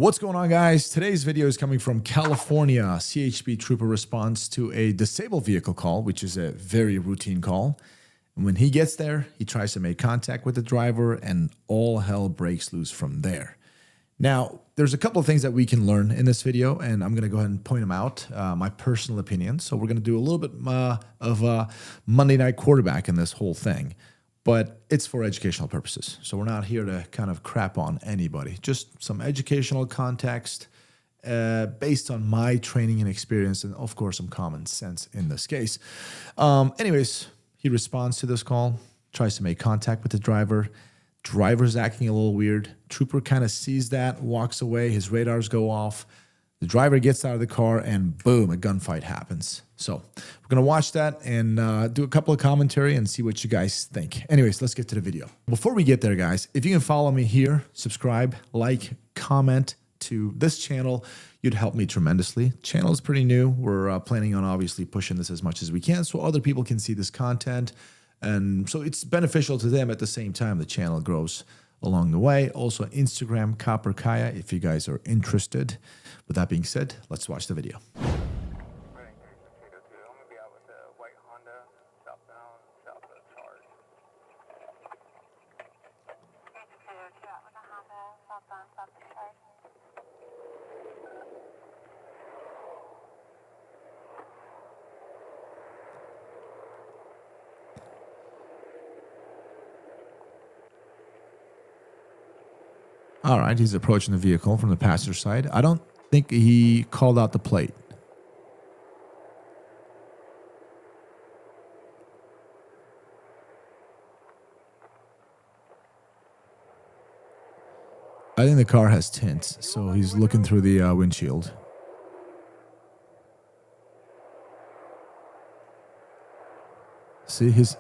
What's going on, guys? Today's video is coming from California. CHP Trooper responds to a disabled vehicle call, which is a very routine call. And when he gets there, he tries to make contact with the driver and all hell breaks loose from there. Now, there's a couple of things that we can learn in this video, and I'm going to go ahead and point them out, my personal opinion. So we're going to do a little bit of a Monday night quarterback in this whole thing. But it's for educational purposes. So we're not here to kind of crap on anybody. Just some educational context based on my training and experience and, of course, some common sense in this case. Anyways, he responds to this call, tries to make contact with the driver. Driver's acting a little weird. Trooper kind of sees that, walks away. His radars go off. The driver gets out of the car and boom, a gunfight happens. So we're going to watch that and do a couple of commentary and see what you guys think. Anyways, let's get to the video. Before we get there, guys, if you can follow me here, subscribe, like, comment to this channel, you'd help me tremendously. Channel is pretty new. We're planning on obviously pushing this as much as we can so other people can see this content. And so it's beneficial to them at the same time the channel grows along the way. Also Instagram, Copper Kaya, if you guys are interested. With that being said, let's watch the video. All right, he's approaching the vehicle from the passenger side. I don't think he called out the plate. I think the car has tints, so he's looking through the windshield. See, his...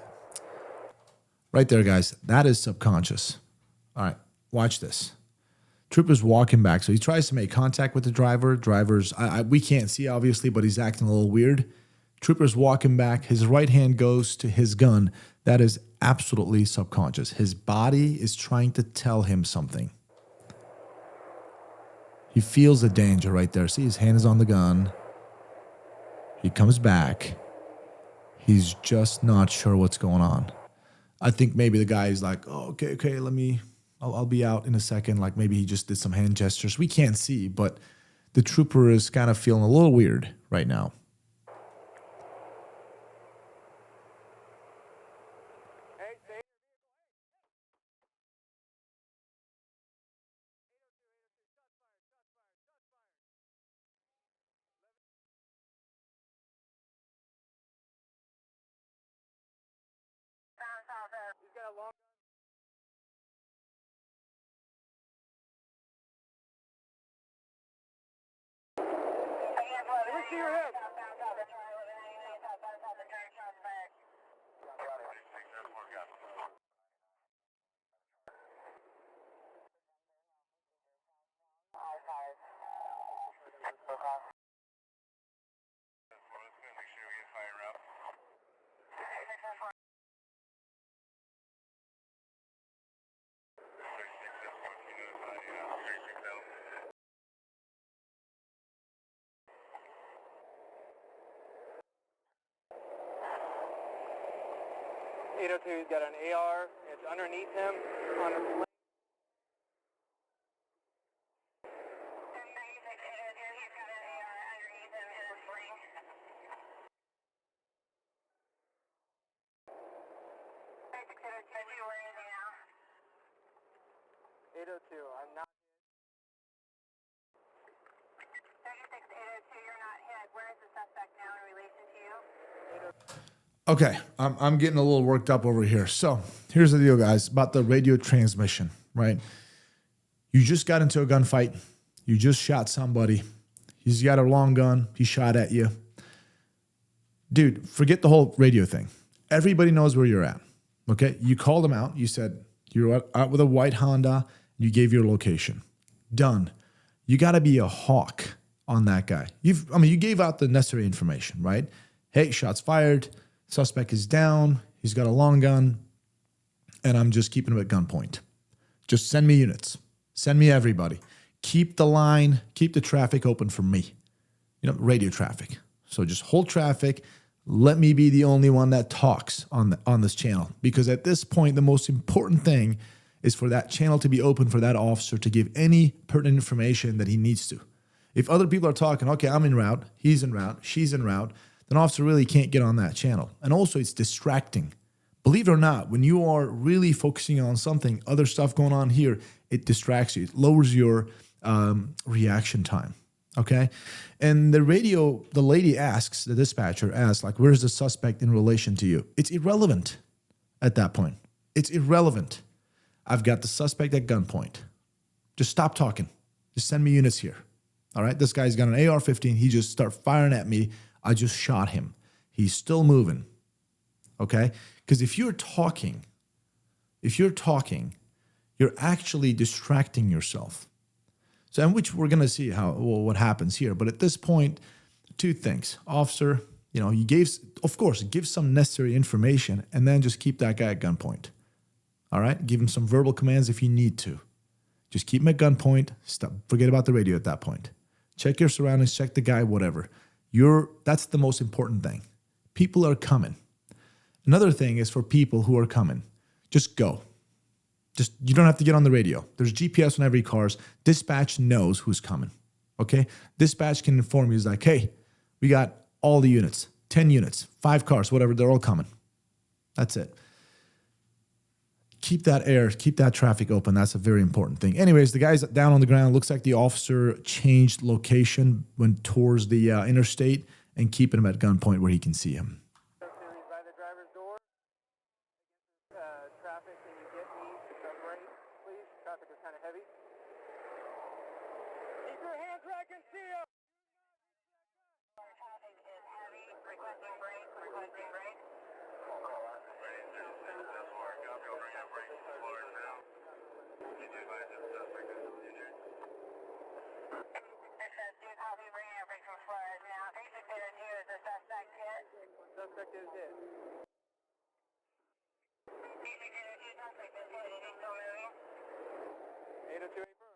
Right there, guys. That is subconscious. All right, watch this. Trooper's walking back, so he tries to make contact with the driver. We can't see, obviously, but he's acting a little weird. Trooper's walking back. His right hand goes to his gun. That is absolutely subconscious. His body is trying to tell him something. He feels the danger right there. See, his hand is on the gun. He comes back. He's just not sure what's going on. I think maybe the guy is like, oh, okay, I'll be out in a second. Like maybe he just did some hand gestures. We can't see, but the trooper is kind of feeling a little weird right now. See your head. He's got an AR. It's underneath him on the sling. He's got an AR underneath him in a sling. 802, where is he now? 802, I'm not hit. 36-802, you're not hit. Where is the suspect now in relation to you? 802. Okay, I'm getting a little worked up over here. So here's the deal, guys, about the radio transmission, right? You just got into a gunfight. You just shot somebody. He's got a long gun. He shot at you. Dude, forget the whole radio thing. Everybody knows where you're at, okay? You called him out. You said you're out with a white Honda. You gave your location. Done. You got to be a hawk on that guy. You gave out the necessary information, right? Hey, shots fired. Suspect is down. He's got a long gun. And I'm just keeping him at gunpoint. Just send me units. Send me everybody. keep the line, keep the traffic open for me. Radio traffic. So just hold traffic. Let me be the only one that talks on this channel. Because at this point, the most important thing is for that channel to be open for that officer to give any pertinent information that he needs to. If other people are talking, okay, I'm en route, he's en route, she's en route, then officer really can't get on that channel. And also it's distracting. Believe it or not, when you are really focusing on something, other stuff going on here, it distracts you. It lowers your reaction time. Okay. And the radio, the lady asks, the dispatcher asks, like, where's the suspect in relation to you? It's irrelevant at that point. It's irrelevant. I've got the suspect at gunpoint. Just stop talking. Just send me units here. All right. This guy's got an AR-15. He just started firing at me. I just shot him. He's still moving. Okay. Because if you're talking, you're actually distracting yourself. So, in which we're going to see what happens here. But at this point, two things. Officer, he give some necessary information and then just keep that guy at gunpoint. All right? Give him some verbal commands if you need to. Just keep him at gunpoint. Stop. Forget about the radio at that point. Check your surroundings, check the guy, whatever. That's the most important thing. People are coming. Another thing is for people who are coming, just go. You don't have to get on the radio. There's GPS on every car. Dispatch knows who's coming, okay? Dispatch can inform you. It's like, hey, we got all the units, 10 units, 5 cars, whatever, they're all coming. That's it. Keep that traffic open. That's a very important thing. Anyways, the guy's down on the ground. Looks like the officer changed location, went towards the interstate, and keeping him at gunpoint where he can see him. Traffic, can you get me right, please? Traffic is kind of heavy. Keep your hands where I can see you. Traffic is heavy. Requesting brake. Requesting brake. Suspect is hit. Suspect is hit. Is he still moving? 802 affirm.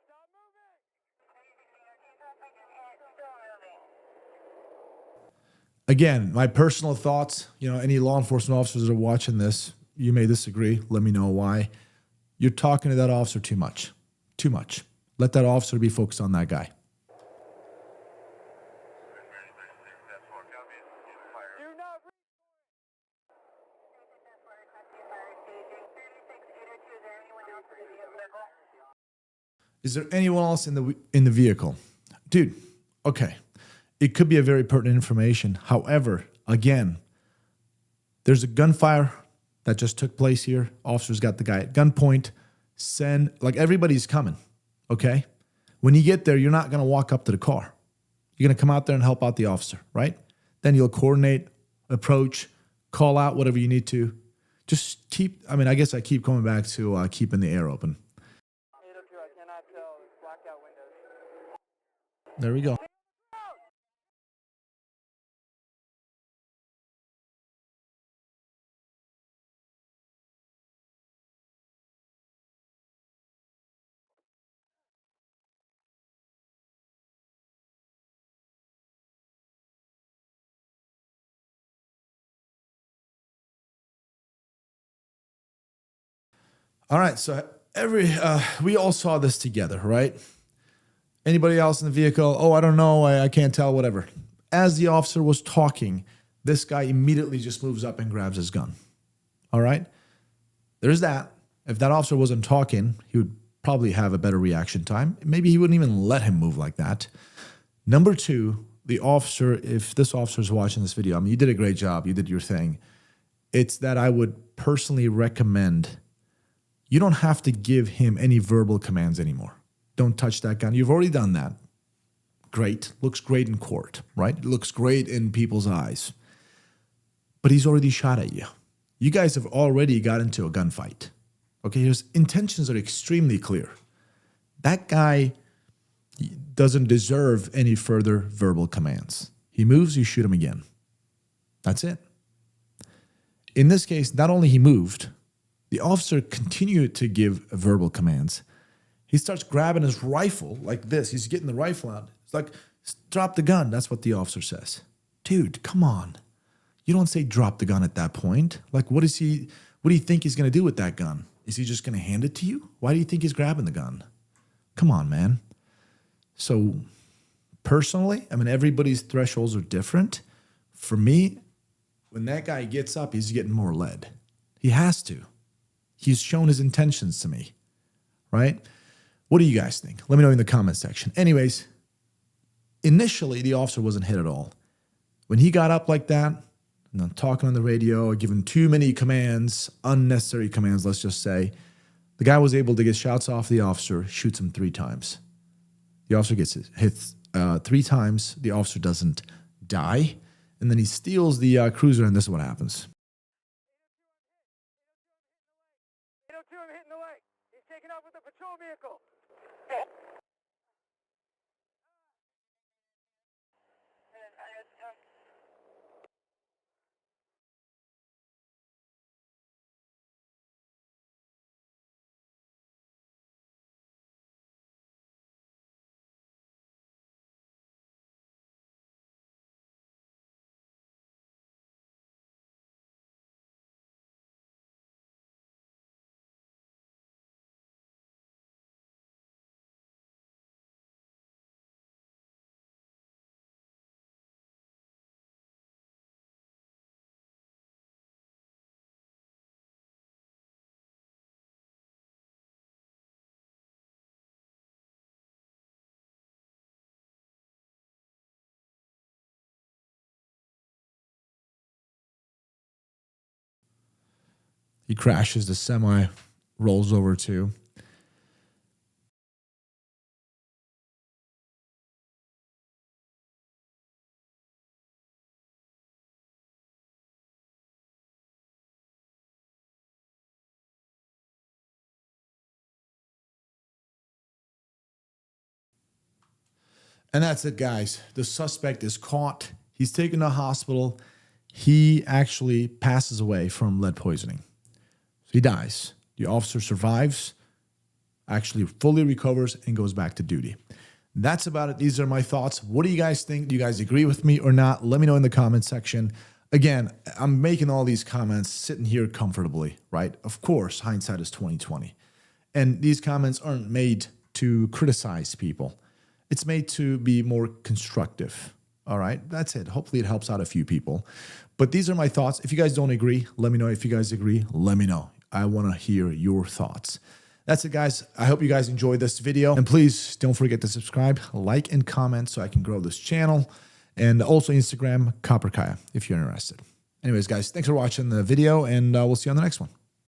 Stop moving! Suspect is hit. Still moving. Again, my personal thoughts, any law enforcement officers that are watching this, you may disagree. Let me know why. You're talking to that officer too much. Too much. Let that officer be focused on that guy. Is there anyone else in the vehicle? Dude, okay. It could be a very pertinent information. However, again, there's a gunfire that just took place here. Officers got the guy at gunpoint. Everybody's coming, okay? When you get there, you're not going to walk up to the car. You're going to come out there and help out the officer, right? Then you'll coordinate, approach, call out whatever you need to. Just I guess I keep coming back to keeping the air open. 802, I cannot tell. It's blacked out windows. There we go. All right, so we all saw this together, right? Anybody else in the vehicle? Oh, I don't know, I can't tell, whatever. As the officer was talking, this guy immediately just moves up and grabs his gun. All right? There's that. If that officer wasn't talking, he would probably have a better reaction time. Maybe he wouldn't even let him move like that. Number two, the officer, if this officer is watching this video, you did a great job, you did your thing. It's that I would personally recommend you don't have to give him any verbal commands anymore. Don't touch that gun. You've already done that. Great. Looks great in court, right? It looks great in people's eyes. But he's already shot at you. You guys have already got into a gunfight. Okay, his intentions are extremely clear. That guy doesn't deserve any further verbal commands. He moves, you shoot him again. That's it. In this case, not only he moved, the officer continued to give verbal commands. He starts grabbing his rifle like this. He's getting the rifle out. It's like, drop the gun. That's what the officer says. Dude, come on. You don't say drop the gun at that point. Like, what do you think he's going to do with that gun? Is he just going to hand it to you? Why do you think he's grabbing the gun? Come on, man. So personally, I mean, everybody's thresholds are different. For me, when that guy gets up, he's getting more lead. He has to. He's shown his intentions to me, right? What do you guys think? Let me know in the comment section. Anyways, initially, the officer wasn't hit at all. When he got up like that, and I'm talking on the radio, giving too many commands, unnecessary commands, let's just say, the guy was able to get shots off the officer, shoots him 3 times. The officer gets hit 3 times. The officer doesn't die. And then he steals the cruiser, and this is what happens. 802, I'm hitting the leg. He's taking off with a patrol vehicle. He crashes. The semi rolls over too. And that's it, guys. The suspect is caught. He's taken to the hospital. He actually passes away from lead poisoning. So he dies. The officer survives, actually fully recovers, and goes back to duty. That's about it. These are my thoughts. What do you guys think? Do you guys agree with me or not? Let me know in the comment section. Again, I'm making all these comments sitting here comfortably, right? Of course, hindsight is 2020. And these comments aren't made to criticize people. It's made to be more constructive. All right, that's it. Hopefully it helps out a few people. But these are my thoughts. If you guys don't agree, let me know. If you guys agree, let me know. I want to hear your thoughts. That's it, guys. I hope you guys enjoyed this video. And please don't forget to subscribe, like, and comment so I can grow this channel. And also Instagram, Copper Kaya, if you're interested. Anyways, guys, thanks for watching the video, and we'll see you on the next one.